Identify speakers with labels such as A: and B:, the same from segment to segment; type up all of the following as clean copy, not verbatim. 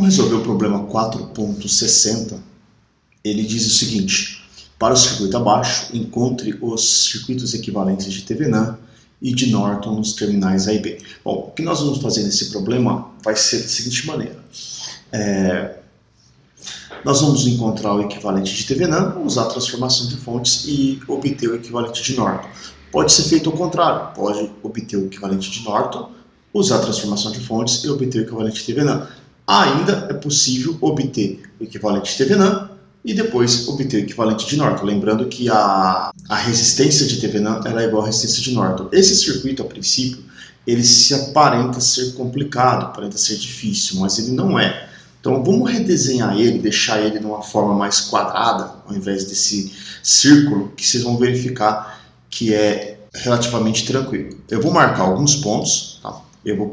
A: Vamos resolver o problema 4.60. Ele diz o seguinte: para o circuito abaixo, encontre os circuitos equivalentes de Thevenin e de Norton nos terminais A e B. Bom, o que nós vamos fazer nesse problema vai ser da seguinte maneira. Nós vamos encontrar o equivalente de Thevenin, usar a transformação de fontes e obter o equivalente de Norton. Pode ser feito ao contrário, pode obter o equivalente de Norton, usar a transformação de fontes e obter o equivalente de Thevenin. Ainda é possível obter o equivalente de Thevenin e depois obter o equivalente de Norton. Lembrando que a resistência de Thevenin ela é igual à resistência de Norton. Esse circuito, a princípio, ele se aparenta ser complicado, aparenta ser difícil, mas ele não é. Então vamos redesenhar ele, deixar ele numa forma mais quadrada, ao invés desse círculo, que vocês vão verificar que é relativamente tranquilo. Eu vou marcar alguns pontos, tá? Eu vou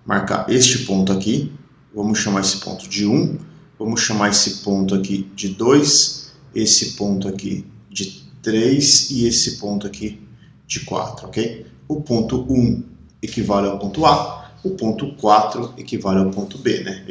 A: marcar este ponto aqui, vamos chamar esse ponto de 1, vamos chamar esse ponto aqui de 2, esse ponto aqui de 3 e esse ponto aqui de 4, ok? O ponto 1 equivale ao ponto A, o ponto 4 equivale ao ponto B, né?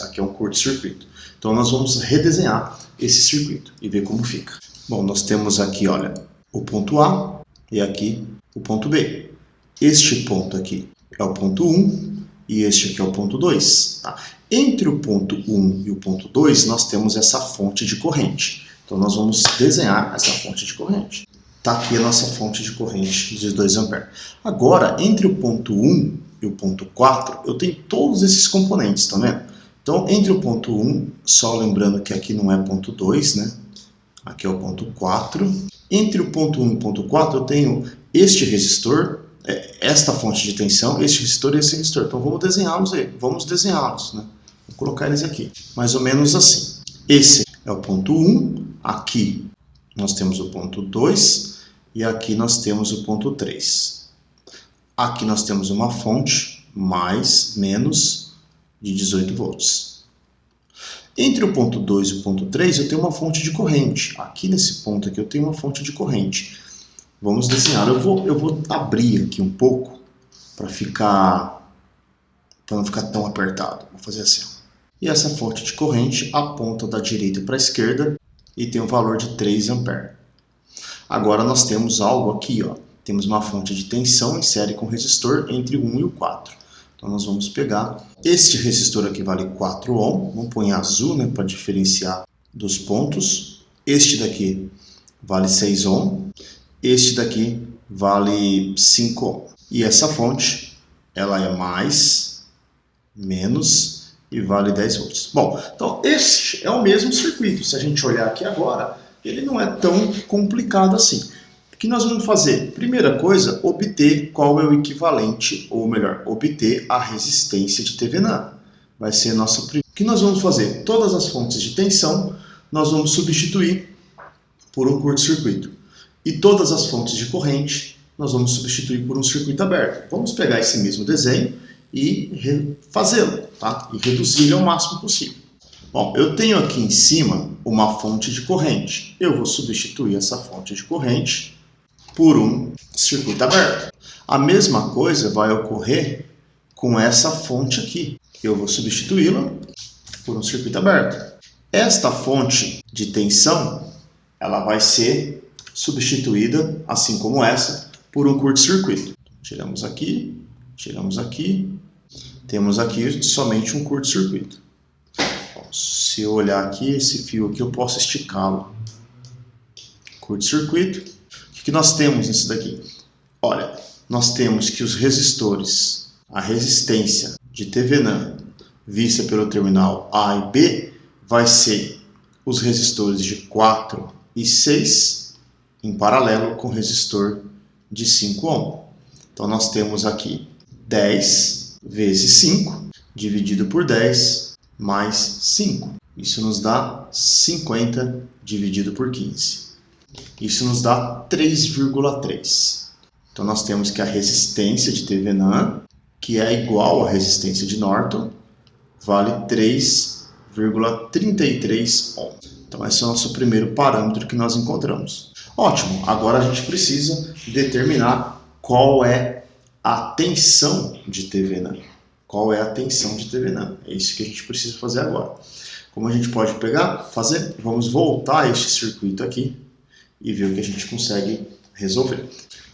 A: Aqui é um curto-circuito. Então nós vamos redesenhar esse circuito e ver como fica. Bom, nós temos aqui, olha, o ponto A e aqui o ponto B. Este ponto aqui é o ponto 1 e este aqui é o ponto 2. Tá? Entre o ponto 1 e o ponto 2 nós temos essa fonte de corrente. Então nós vamos desenhar essa fonte de corrente. Está aqui a nossa fonte de corrente de 2 A. Agora, entre o ponto 1 e o ponto 4, eu tenho todos esses componentes, tá vendo? Então, entre o ponto 1, só lembrando que aqui não é ponto 2, né? Aqui é o ponto 4. Entre o ponto 1 e o ponto 4, eu tenho este resistor, esta fonte de tensão, este resistor e esse resistor. Então, vamos desenhá-los aí. Vamos desenhá-los, né? Vou colocar eles aqui. Mais ou menos assim. Esse é o ponto 1. Aqui nós temos o ponto 2. E aqui nós temos o ponto 3. Aqui nós temos uma fonte menos de 18 volts. Entre o ponto 2 e o ponto 3 eu tenho uma fonte de corrente. Aqui nesse ponto aqui eu tenho uma fonte de corrente. Vamos desenhar. Eu vou abrir aqui um pouco para não ficar tão apertado. Vou fazer assim. E essa fonte de corrente aponta da direita para a esquerda e tem um valor de 3 A. Agora nós temos algo aqui, ó. Temos uma fonte de tensão em série com resistor entre o 1 e o 4. Então nós vamos pegar, este resistor aqui vale 4 ohm, vamos pôr em azul, né, para diferenciar dos pontos. Este daqui vale 6 ohm, este daqui vale 5 ohm. E essa fonte, ela é menos e vale 10 volts. Bom, então esse é o mesmo circuito. Se a gente olhar aqui agora, ele não é tão complicado assim. O que nós vamos fazer? Primeira coisa, obter qual é o equivalente, ou melhor, obter a resistência de Thevenin. Vai ser a nossa primeira. O que nós vamos fazer? Todas as fontes de tensão nós vamos substituir por um curto-circuito. E todas as fontes de corrente nós vamos substituir por um circuito aberto. Vamos pegar esse mesmo desenho e refazê-lo, tá? E reduzir ao máximo possível. Bom, eu tenho aqui em cima uma fonte de corrente. Eu vou substituir essa fonte de corrente por um circuito aberto. A mesma coisa vai ocorrer com essa fonte aqui. Eu vou substituí-la por um circuito aberto. Esta fonte de tensão, ela vai ser substituída, assim como essa, por um curto-circuito. Tiramos aqui. Temos aqui somente um curto-circuito. Se eu olhar aqui, esse fio aqui, eu posso esticá-lo. Curto-circuito. O que nós temos nisso daqui? Olha, nós temos que os resistores, a resistência de Thevenin vista pelo terminal A e B, vai ser os resistores de 4 e 6 em paralelo com o resistor de 5 ohm. Então nós temos aqui 10 vezes 5 dividido por 10 mais 5. Isso nos dá 50 dividido por 15. Isso nos dá 3,3. Então nós temos que a resistência de Thevenin, que é igual à resistência de Norton, vale 3,33 ohm. Então esse é o nosso primeiro parâmetro que nós encontramos. Ótimo, agora a gente precisa determinar qual é a tensão de Thevenin. qual é a tensão de TVNAND. É isso que a gente precisa fazer agora. Como a gente pode fazer? Vamos voltar a este circuito aqui e ver o que a gente consegue resolver.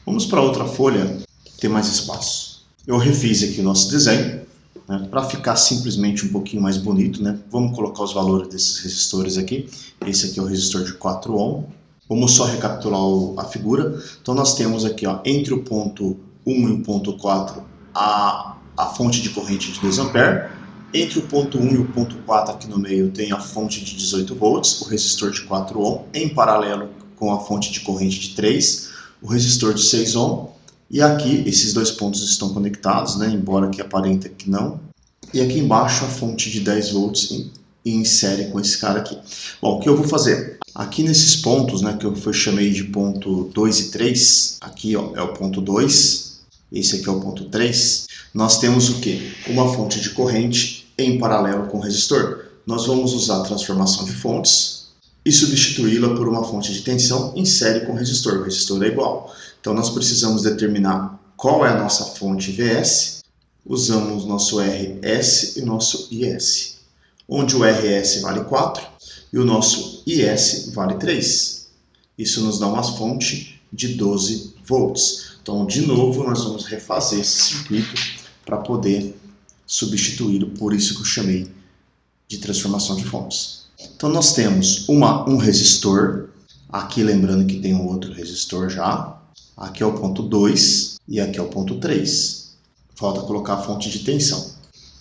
A: Vamos para outra folha, ter mais espaço. Eu refiz aqui o nosso desenho, né, para ficar simplesmente um pouquinho mais bonito, né? Vamos colocar os valores desses resistores aqui. Esse aqui é o resistor de 4 ohm. Vamos só recapitular a figura. Então nós temos aqui, ó, entre o ponto 1 e o ponto 4 a fonte de corrente de 2 A. Entre o ponto 1 e o ponto 4 aqui no meio tem a fonte de 18 volts, o resistor de 4 ohm, em paralelo com a fonte de corrente de 3, o resistor de 6 ohm. E aqui esses dois pontos estão conectados, né, embora que aparenta que não. E aqui embaixo a fonte de 10 volts em série com esse cara aqui. Bom, o que eu vou fazer? Aqui nesses pontos, né, que eu chamei de ponto 2 e 3, aqui ó, é o ponto 2, esse aqui é o ponto 3, nós temos o quê? Uma fonte de corrente em paralelo com o resistor. Nós vamos usar a transformação de fontes e substituí-la por uma fonte de tensão em série com o resistor. O resistor é igual. Então nós precisamos determinar qual é a nossa fonte VS. Usamos nosso RS e nosso IS, onde o RS vale 4 e o nosso IS vale 3. Isso nos dá uma fonte de 12 volts. Então, de novo, nós vamos refazer esse circuito para poder substituí-lo, por isso que eu chamei de transformação de fontes. Então, nós temos um resistor, aqui lembrando que tem um outro resistor já, aqui é o ponto 2 e aqui é o ponto 3. Falta colocar a fonte de tensão.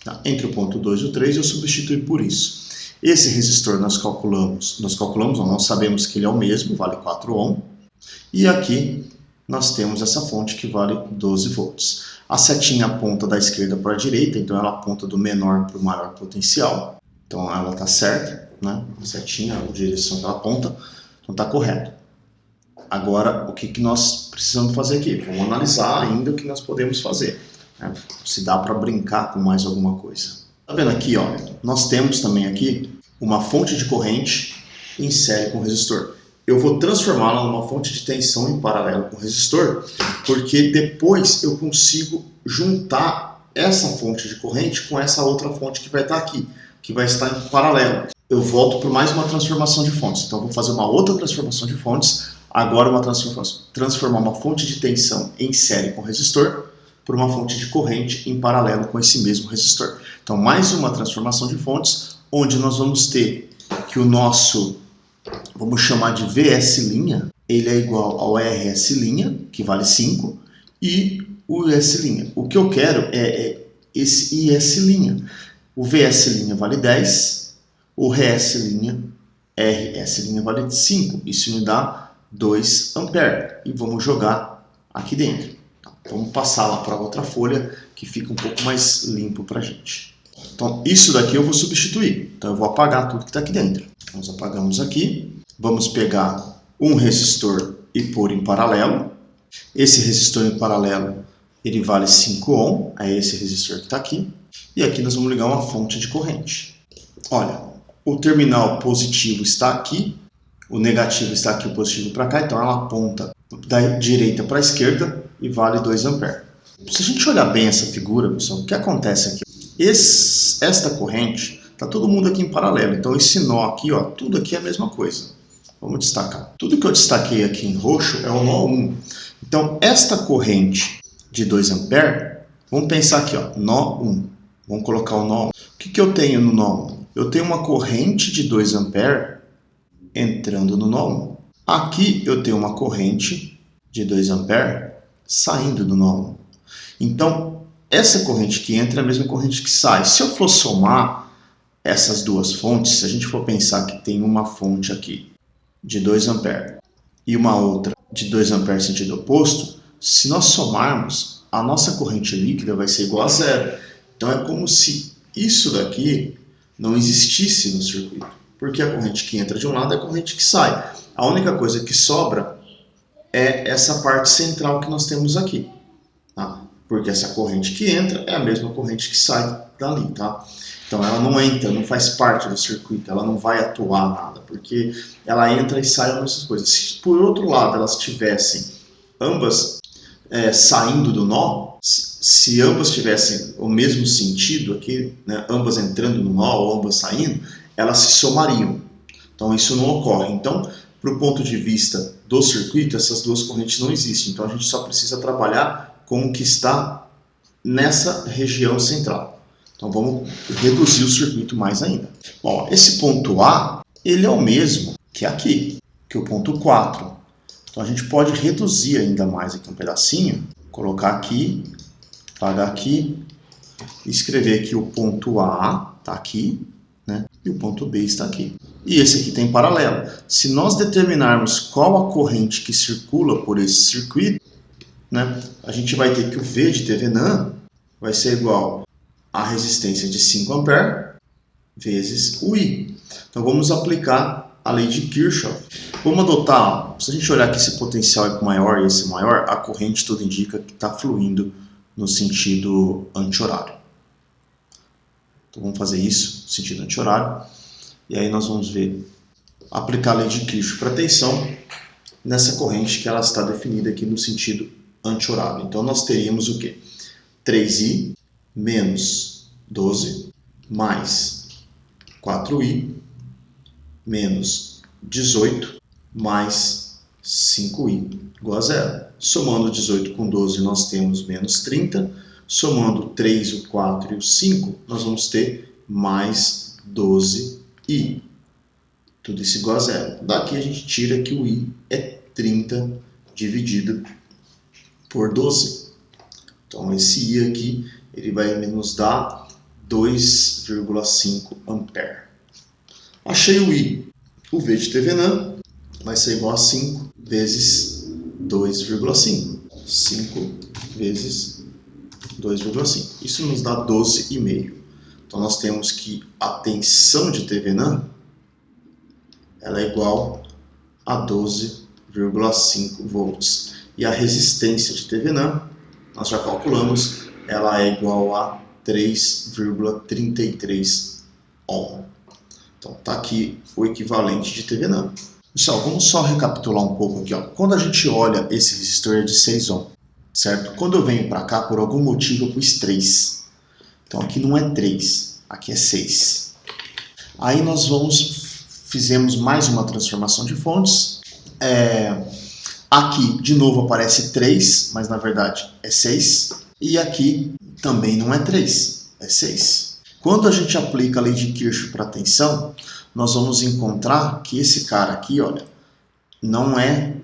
A: Tá? Entre o ponto 2 e o 3 eu substituí por isso. Esse resistor nós sabemos que ele é o mesmo, vale 4 ohm. E aqui nós temos essa fonte que vale 12 volts. A setinha aponta da esquerda para a direita, então ela aponta do menor para o maior potencial. Então ela está certa, né? A setinha, a direção que ela aponta, então está correto. Agora, o que nós precisamos fazer aqui? Vamos analisar ainda o que nós podemos fazer, né? Se dá para brincar com mais alguma coisa. Tá vendo aqui, ó? Nós temos também aqui uma fonte de corrente em série com o resistor. Eu vou transformá-la numa fonte de tensão em paralelo com o resistor, porque depois eu consigo juntar essa fonte de corrente com essa outra fonte que vai estar aqui, que vai estar em paralelo. Eu volto por mais uma transformação de fontes. Então eu vou fazer uma outra transformação de fontes, agora transformar uma fonte de tensão em série com o resistor por uma fonte de corrente em paralelo com esse mesmo resistor. Então mais uma transformação de fontes, onde nós vamos ter que o nosso, vamos chamar de VS', ele é igual ao RS', que vale 5, e o IS'. O que eu quero é esse IS'. O VS' vale 10, o RS' vale 5. Isso me dá 2 A. E vamos jogar aqui dentro. Vamos passar lá para outra folha que fica um pouco mais limpo para a gente. Então, isso daqui eu vou substituir. Então, eu vou apagar tudo que está aqui dentro. Nós apagamos aqui. Vamos pegar um resistor e pôr em paralelo. Esse resistor em paralelo, ele vale 5 ohm. É esse resistor que está aqui. E aqui nós vamos ligar uma fonte de corrente. Olha, o terminal positivo está aqui. O negativo está aqui, o positivo para cá. Então, ela aponta da direita para a esquerda e vale 2 A. Se a gente olhar bem essa figura, pessoal, o que acontece aqui? Esta corrente, está todo mundo aqui em paralelo. Então esse nó aqui, ó, tudo aqui é a mesma coisa. Vamos destacar. Tudo que eu destaquei aqui em roxo é o nó 1. Então esta corrente de 2 A, vamos pensar aqui, ó, nó 1. Vamos colocar o nó 1. O que eu tenho no nó 1? Eu tenho uma corrente de 2 A entrando no nó 1. Aqui eu tenho uma corrente de 2 A saindo do nó 1. Então, essa corrente que entra é a mesma corrente que sai. Se eu for somar essas duas fontes, se a gente for pensar que tem uma fonte aqui de 2 A e uma outra de 2 A sentido oposto, se nós somarmos, a nossa corrente líquida vai ser igual a zero. Então é como se isso daqui não existisse no circuito, porque a corrente que entra de um lado é a corrente que sai. A única coisa que sobra é essa parte central que nós temos aqui, tá? Porque essa corrente que entra é a mesma corrente que sai dali, tá? Então ela não entra, não faz parte do circuito, ela não vai atuar nada, porque ela entra e sai as mesmas coisas. Se por outro lado elas tivessem ambas saindo do nó, se ambas tivessem o mesmo sentido aqui, né, ambas entrando no nó ou ambas saindo, elas se somariam. Então isso não ocorre. Então, para o ponto de vista do circuito, essas duas correntes não existem. Então a gente só precisa trabalhar com o que está nessa região central. Então vamos reduzir o circuito mais ainda. Bom, esse ponto A, ele é o mesmo que aqui, que o ponto 4. Então a gente pode reduzir ainda mais aqui um pedacinho, colocar aqui, apagar aqui, escrever que o ponto A está aqui, né? E o ponto B está aqui. E esse aqui tem paralelo. Se nós determinarmos qual a corrente que circula por esse circuito, né, a gente vai ter que o V de Thevenin vai ser igual à resistência de 5 A vezes o I. Então vamos aplicar a lei de Kirchhoff. Vamos adotar, se a gente olhar que esse potencial é maior e esse maior, a corrente tudo indica que está fluindo no sentido anti-horário. Então vamos fazer isso, no sentido anti-horário. E aí nós vamos ver, aplicar a lei de Kirchhoff para tensão nessa corrente que ela está definida aqui no sentido anti-horário. Então nós teríamos o quê? 3I menos 12 mais 4I menos 18 mais 5I igual a 0. Somando 18 com 12 nós temos menos 30. Somando 3, o 4 e o 5, nós vamos ter mais 12I. Tudo isso igual a 0. Daqui a gente tira que o I é 30 dividido por 12. Então esse I aqui ele vai nos dar 2,5 ampere. Achei o I. O V de Thevenin vai ser igual a 5 vezes 2,5. 5 vezes 2,5. Isso nos dá 12,5. Então nós temos que a tensão de Thevenin ela é igual a 12,5 volts. E a resistência de Thevenin, nós já calculamos, ela é igual a 3,33 ohm. Então está aqui o equivalente de Thevenin. Pessoal, vamos só recapitular um pouco aqui. Ó. Quando a gente olha esse resistor é de 6 ohm, certo? Quando eu venho para cá, por algum motivo eu pus 3. Então aqui não é 3, aqui é 6. Aí nós fizemos mais uma transformação de fontes. Aqui, de novo, aparece 3, mas na verdade é 6. E aqui também não é 3, é 6. Quando a gente aplica a lei de Kirchhoff para a tensão, nós vamos encontrar que esse cara aqui, olha, não é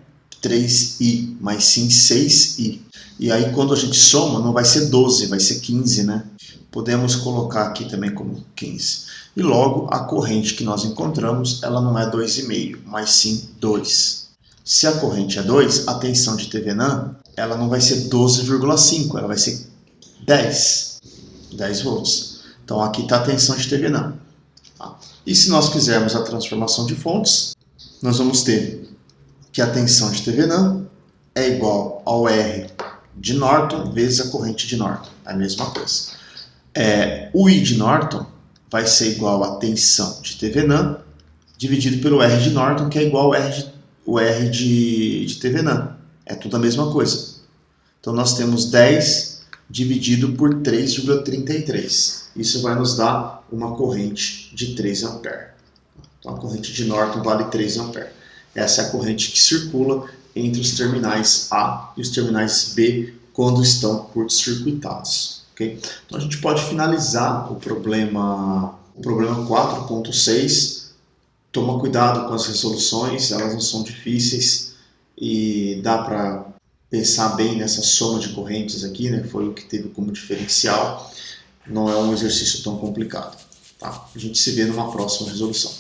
A: 3I, mas sim 6I. E aí quando a gente soma, não vai ser 12, vai ser 15, né? Podemos colocar aqui também como 15. E logo, a corrente que nós encontramos, ela não é 2,5, mas sim 2. Se a corrente é 2, a tensão de Thevenin, ela não vai ser 12,5, ela vai ser 10 volts. Então aqui está a tensão de Thevenin. Tá? E se nós fizermos a transformação de fontes, nós vamos ter que a tensão de Thevenin é igual ao R de Norton vezes a corrente de Norton. É a mesma coisa. O I de Norton vai ser igual à tensão de Thevenin dividido pelo R de Norton, que é igual ao R de Thevenin. É tudo a mesma coisa. Então nós temos 10 dividido por 3,33. Isso vai nos dar uma corrente de 3 ampere. Então a corrente de Norton vale 3 ampere. Essa é a corrente que circula entre os terminais A e os terminais B quando estão curto-circuitados. Okay? Então a gente pode finalizar o problema 4.6. Toma cuidado com as resoluções, elas não são difíceis e dá para pensar bem nessa soma de correntes aqui, né? Foi o que teve como diferencial. Não é um exercício tão complicado. Tá? A gente se vê numa próxima resolução.